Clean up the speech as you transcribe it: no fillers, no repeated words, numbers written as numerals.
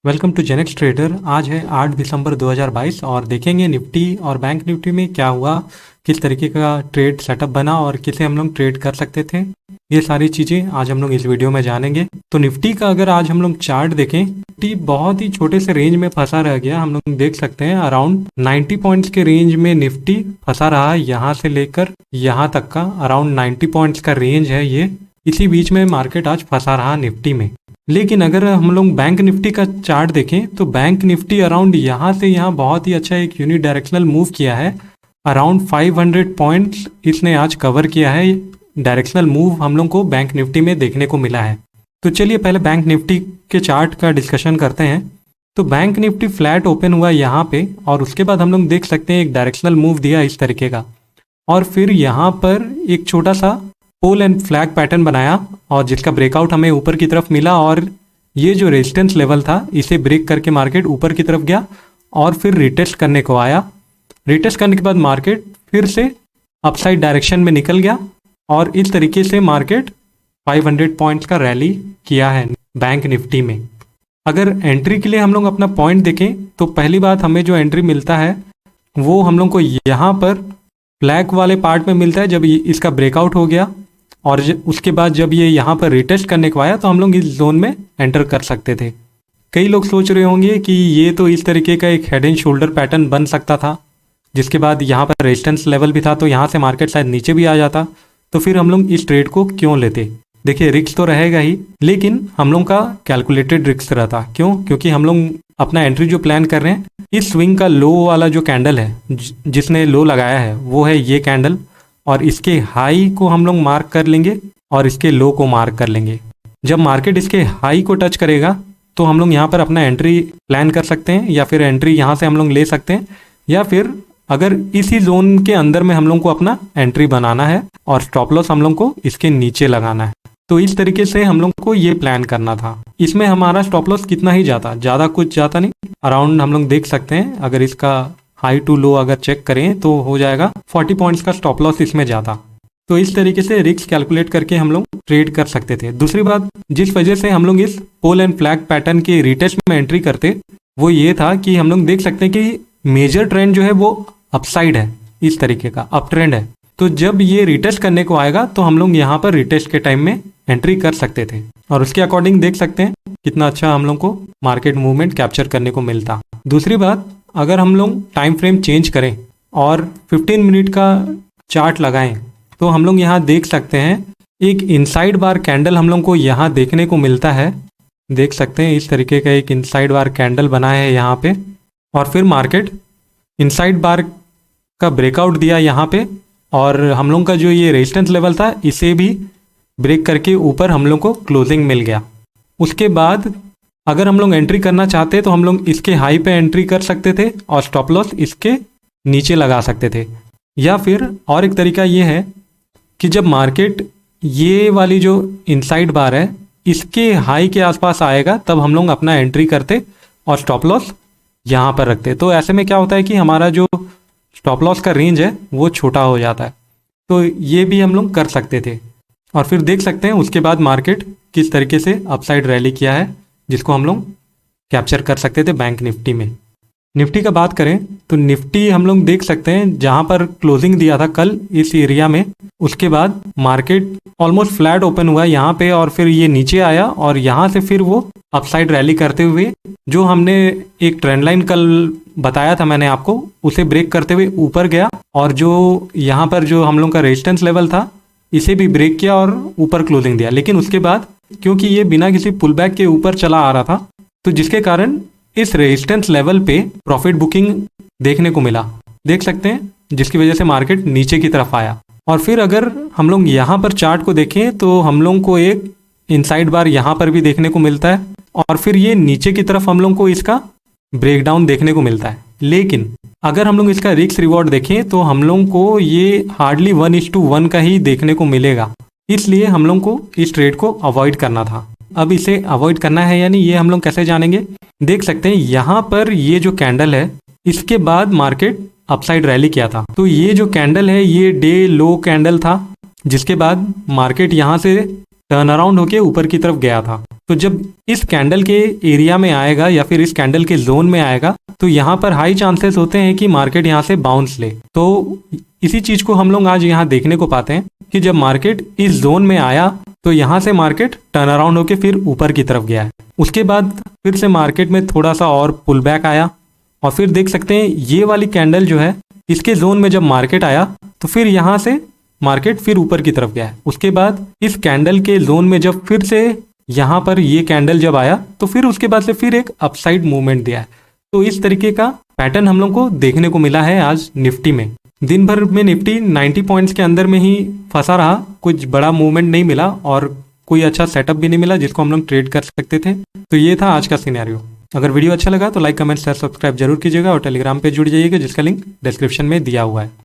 Welcome to Gen X trader. आज है 8 दिसंबर 2022 और देखेंगे निफ्टी और बैंक निफ्टी में क्या हुआ, किस तरीके का ट्रेड सेटअप बना और किसे हम लोग ट्रेड कर सकते थे। ये सारी चीज़ें आज हम लोग इस वीडियो में जानेंगे। तो निफ्टी का अगर आज हम लोग चार्ट देखें, निफ्टी बहुत ही छोटे से रेंज में फंसा रह गया। हम लोग देख सकते हैं अराउंड 90 पॉइंट्स के रेंज में निफ्टी फंसा रहा। यहाँ से लेकर यहाँ तक का अराउंड 90 पॉइंट्स का रेंज है। ये इसी बीच में मार्केट आज फंसा रहा निफ्टी में। लेकिन अगर हम लोग बैंक निफ्टी का चार्ट देखें तो बैंक निफ्टी अराउंड यहाँ से यहाँ बहुत ही अच्छा एक यूनि डायरेक्शनल मूव किया है। अराउंड 500 पॉइंट्स इसने आज कवर किया है। डायरेक्शनल मूव हम लोग को बैंक निफ्टी में देखने को मिला है। तो चलिए पहले बैंक निफ्टी के चार्ट का डिस्कशन करते हैं। तो बैंक निफ्टी फ्लैट ओपन हुआ यहाँ पे और उसके बाद हम लोग देख सकते हैं एक डायरेक्शनल मूव दिया इस तरीके का, और फिर यहाँ पर एक छोटा सा पोल एंड फ्लैग पैटर्न बनाया और जिसका ब्रेकआउट हमें ऊपर की तरफ मिला, और ये जो रेजिस्टेंस लेवल था इसे ब्रेक करके मार्केट ऊपर की तरफ गया और फिर रिटेस्ट करने को आया। रिटेस्ट करने के बाद मार्केट फिर से अपसाइड डायरेक्शन में निकल गया और इस तरीके से मार्केट 500 पॉइंट्स का रैली किया है बैंक निफ्टी में। अगर एंट्री के लिए हम लोग अपना पॉइंट देखें तो पहली बात हमें जो एंट्री मिलता है वो हम लोग को यहाँ पर फ्लैग वाले पार्ट में मिलता है, जब इसका ब्रेकआउट हो गया और उसके बाद जब ये यहाँ पर रिटेस्ट करने को आया तो हम लोग इस जोन में एंटर कर सकते थे। कई लोग सोच रहे होंगे कि ये तो इस तरीके का एक हेड एंड शोल्डर पैटर्न बन सकता था, जिसके बाद यहाँ पर रेजिस्टेंस लेवल भी था तो यहाँ से मार्केट शायद नीचे भी आ जाता, तो फिर हम लोग इस ट्रेड को क्यों लेते। देखिए रिस्क तो रहेगा ही, लेकिन हम लोग का कैलकुलेटेड रिस्क रहता। क्यों? क्योंकि हम लोग अपना एंट्री जो प्लान कर रहे हैं, इस स्विंग का लो वाला जो कैंडल है जिसने लो लगाया है वो है ये कैंडल, और इसके हाई को हम लोग मार्क कर लेंगे और इसके लो को मार्क कर लेंगे। जब मार्केट इसके हाई को टच करेगा तो हम लोग यहाँ पर अपना एंट्री प्लान कर सकते हैं, या फिर एंट्री यहाँ से हम लोग ले सकते हैं, या फिर अगर इसी जोन के अंदर में हम लोग को अपना एंट्री बनाना है और स्टॉप लॉस हम लोग को इसके नीचे लगाना है। तो इस तरीके से हम लोग को ये प्लान करना था। इसमें हमारा स्टॉप लॉस कितना ही जाता, ज़्यादा कुछ जाता नहीं। अराउंड हम लोग देख सकते हैं अगर इसका हाई टू लो अगर चेक करें तो हो जाएगा 40 पॉइंट्स का स्टॉप लॉस इसमें जाता। तो इस तरीके से रिस्क कैलकुलेट करके हम लोग ट्रेड कर सकते थे। दूसरी बात जिस वजह से हम लोग इस पोल एंड फ्लैग पैटर्न के रिटेस्ट में एंट्री करते वो ये था कि हम लोग देख सकते हैं कि मेजर ट्रेंड जो है वो अपसाइड है, इस तरीके का अप ट्रेंड है। तो जब ये रिटेस्ट करने को आएगा तो हम लोग यहाँ पर रिटेस्ट के टाइम में एंट्री कर सकते थे, और उसके अकॉर्डिंग देख सकते हैं कितना अच्छा हम लोग को मार्केट मूवमेंट कैप्चर करने को मिलता। दूसरी बात, अगर हम लोग टाइम फ्रेम चेंज करें और 15 मिनट का चार्ट लगाएं तो हम लोग यहाँ देख सकते हैं एक इनसाइड बार कैंडल हम लोग को यहाँ देखने को मिलता है। देख सकते हैं इस तरीके का एक इनसाइड बार कैंडल बना है यहाँ पे, और फिर मार्केट इनसाइड बार का ब्रेकआउट दिया यहाँ पे, और हम लोग का जो ये रेजिस्टेंस लेवल था इसे भी ब्रेक करके ऊपर हम लोग को क्लोजिंग मिल गया। उसके बाद अगर हम लोग एंट्री करना चाहते तो हम लोग इसके हाई पे एंट्री कर सकते थे और स्टॉप लॉस इसके नीचे लगा सकते थे। या फिर और एक तरीका ये है कि जब मार्केट ये वाली जो इनसाइड बार है इसके हाई के आसपास आएगा तब हम लोग अपना एंट्री करते और स्टॉप लॉस यहाँ पर रखते। तो ऐसे में क्या होता है कि हमारा जो स्टॉप लॉस का रेंज है वो छोटा हो जाता है। तो ये भी हम लोग कर सकते थे, और फिर देख सकते हैं उसके बाद मार्केट किस तरीके से अपसाइड रैली किया है, जिसको हम लोग कैप्चर कर सकते थे बैंक निफ्टी में। निफ्टी का बात करें तो निफ्टी हम लोग देख सकते हैं जहां पर क्लोजिंग दिया था कल इस एरिया में, उसके बाद मार्केट ऑलमोस्ट फ्लैट ओपन हुआ यहाँ पे, और फिर ये नीचे आया और यहाँ से फिर वो अपसाइड रैली करते हुए जो हमने एक ट्रेंड लाइन कल बताया था मैंने आपको, उसे ब्रेक करते हुए ऊपर गया, और जो यहाँ पर जो हम लोग का रेजिस्टेंस लेवल था इसे भी ब्रेक किया और ऊपर क्लोजिंग दिया। लेकिन उसके बाद क्योंकि ये बिना किसी पुल बैक के ऊपर चला आ रहा था तो जिसके कारण इस रेजिस्टेंस लेवल पे प्रॉफिट बुकिंग देखने को मिला, देख सकते हैं, जिसकी वजह से मार्केट नीचे की तरफ आया। और फिर अगर हम लोग यहाँ पर चार्ट को देखें तो हम लोग को एक इनसाइड बार यहाँ पर भी देखने को मिलता है, और फिर ये नीचे की तरफ हम लोग को इसका ब्रेकडाउन देखने को मिलता है। लेकिन अगर हम लोग इसका रिस्क रिवॉर्ड देखें तो हम लोग को ये हार्डली 1:1 का ही देखने को मिलेगा, इसलिए हम लोग को इस ट्रेड को अवॉइड करना था। अब इसे अवॉइड करना है यानी ये हम लोग कैसे जानेंगे, देख सकते हैं यहाँ पर ये जो कैंडल है इसके बाद मार्केट अपसाइड रैली किया था। तो ये जो कैंडल है ये डे लो कैंडल था, जिसके बाद मार्केट यहाँ से टर्न अराउंड होके ऊपर की तरफ गया था। तो जब इस कैंडल के एरिया में आएगा या फिर इस कैंडल के जोन में आएगा तो यहाँ पर हाई चांसेस होते हैं कि मार्केट यहाँ से बाउंस ले। तो इसी चीज को हम लोग आज यहाँ देखने को पाते हैं कि जब मार्केट इस जोन में आया तो यहाँ से मार्केट टर्न अराउंड होकर फिर ऊपर की तरफ गया है। उसके बाद फिर से मार्केट में थोड़ा सा और पुल बैक आया और फिर देख सकते हैं ये वाली कैंडल जो है इसके जोन में जब मार्केट आया तो फिर यहाँ से मार्केट फिर ऊपर की तरफ गया है। उसके बाद इस कैंडल के जोन में जब फिर से यहाँ पर ये कैंडल जब आया तो फिर उसके बाद से फिर एक अपसाइड मूवमेंट दिया है। तो इस तरीके का पैटर्न हम लोग को देखने को मिला है आज निफ्टी में। दिन भर में निफ्टी 90 पॉइंट्स के अंदर में ही फंसा रहा, कुछ बड़ा मूवमेंट नहीं मिला और कोई अच्छा सेटअप भी नहीं मिला जिसको हम लोग ट्रेड कर सकते थे। तो ये था आज का सिनेरियो। अगर वीडियो अच्छा लगा तो लाइक कमेंट शेयर सब्सक्राइब जरूर कीजिएगा और टेलीग्राम पे जुड़ जाइएगा जिसका लिंक डिस्क्रिप्शन में दिया हुआ है।